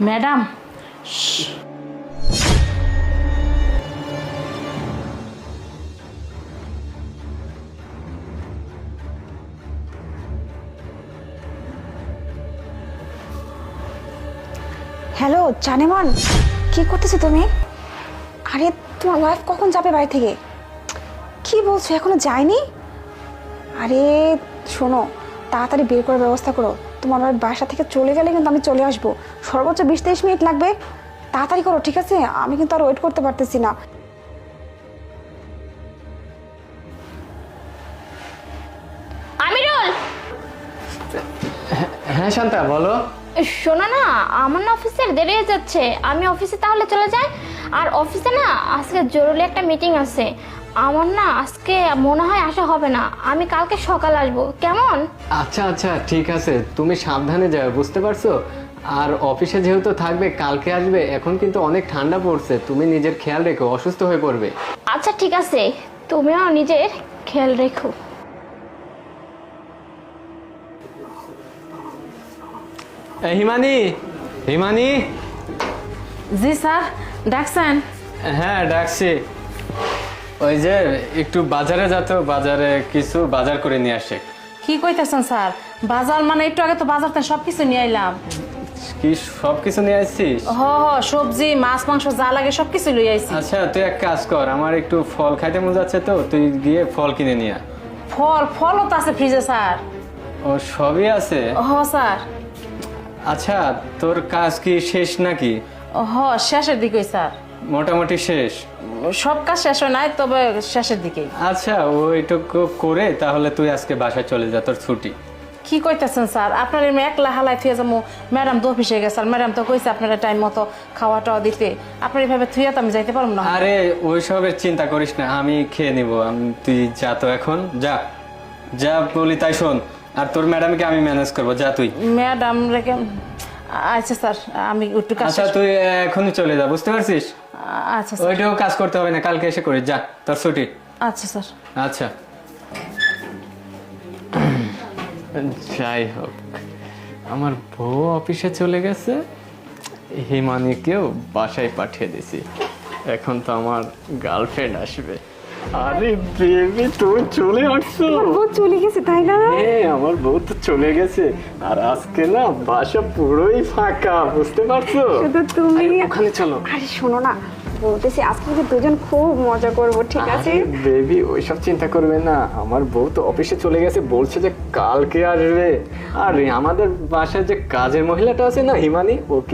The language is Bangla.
ম্যাডাম হ্যালো জানেমান, কি করতেছো তুমি? আরে তোমার ওয়াইফ কখন যাবে বাড়ি থেকে? কি বলছো, এখনো যায়নি? আরে শোনো, তাড়াতাড়ি বের করার ব্যবস্থা করো। তোমার ওয়াইফ বাসা থেকে চলে গেলে কিন্তু আমি চলে আসবো। সর্বোচ্চ 20-23 মিনিট লাগবে। তাড়াতাড়ি করো, ঠিক আছে? আমি কিন্তু আর ওয়েট করতে পারতেছি না। আমিরুল, হ্যাঁ শান্তা বলো। শোনো না, আমার না অফিসের দেরি হয়ে যাচ্ছে। আমি অফিসে তাহলে চলে যাই। আর অফিসে না আজকে জরুরি একটা মিটিং আছে। আমার না আজকে মনে হয় আসা হবে না। আমি কালকে সকাল আসবো, কেমন? আচ্ছা আচ্ছা ঠিক আছে, তুমি সাবধানে যাও, বুঝতে পারছো? আর অফিসে যেহেতু থাকবে, কালকে আসবে, এখন কিন্তু অনেক ঠান্ডা পড়ছে, তুমি নিজের খেয়াল রেখো, অসুস্থ হয়ে পড়বে। আচ্ছা ঠিক আছে, তুমিও নিজের খেয়াল রেখো। হিমানি, হিমানি। জি স্যার, ডাকছেন? হ্যাঁ ডাকছি। ওই যে একটু বাজারে যেত, বাজারে কিছু বাজার করে নিয়ে আসে। কি কইতেছেন স্যার? বাজার মানে একটু আগে তো বাজার থেকে সবকিছু নিয়ে আইলাম। কি সব কিছু নিয়ে আসছিস? হ হ, সবজি মাছ মাংস যা লাগে সবকিছু লই আইছি। আচ্ছা তুই এক কাজ কর, আমার একটু ফল খাইতে মন যাচ্ছে, তো তুই গিয়ে ফল কিনে নিয়ে আয়। ফলও তো আছে ফ্রিজে স্যার। ও সবই আছে? হ স্যার। আচ্ছা তোর কাজ কি শেষ নাকি? হ, শেষের দিকেই স্যার। মোটামুটি শেষ? সব কাজ শেষ হয় নাই, তবে শেষের দিকেই। আচ্ছা ওইটুকু করে তাহলে তুই আজকে বাসায় চলে যা, তোর ছুটি। কি কইতেছেন স্যার? আপনার এমনি একলা হালাই থুয়ে যাবো? ম্যাডাম তো অফিসে গেছে, আর ম্যাডাম তো কইছে আপনারা টাইম মতো খাওয়া টাওয়া দিতে। আপনার এইভাবে থুয়ে তো আমি যাইতে পারবো না। আরে ওইসবের চিন্তা করিস না, আমি খেয়ে নিব। তুই যা তো, এখন যা, যা বলি তাই শোন। আর তোর ম্যাডামকে আমি ম্যানেজ করবো, যা তুই। ম্যাডাম রেখে আচ্ছা স্যার, আমি একটু কাজ আচ্ছা তুই এখনই চলে যা, বুঝতে পারছিস? আচ্ছা স্যার। ওইটাও কাজ করতে হবে না, কালকে এসে করিস, যা, তোর ছুটি। আচ্ছা স্যার। আচ্ছা যাই হোক, আমার বউ অফিসে চলে গেছে, হিমানিকেও বাসায় পাঠিয়ে দিছি। এখন তো আমার গার্লফ্রেন্ড আসবে। আরে বেবি তুই চলে আসছো? বউ চলে গেছে তাই না? হ্যাঁ আমার বউ তো চলে গেছে, আর আজকে না বাসা পুরোই ফাঁকা, বুঝতে পারছো? শুধু তুমি। আরে, ওখানে চলো। আরে শোনো না, বলতেছি আজকে কিন্তু দুজন খুব মজা করব, ঠিক আছে? বেবি ওইসব চিন্তা করবে না, আমার বউ তো অফিসে চলে গেছে, বলছে যে কালকে আসবে। আর আমাদের বাসায় যে কাজের মহিলাটা আছে না, হিমানি, ওকে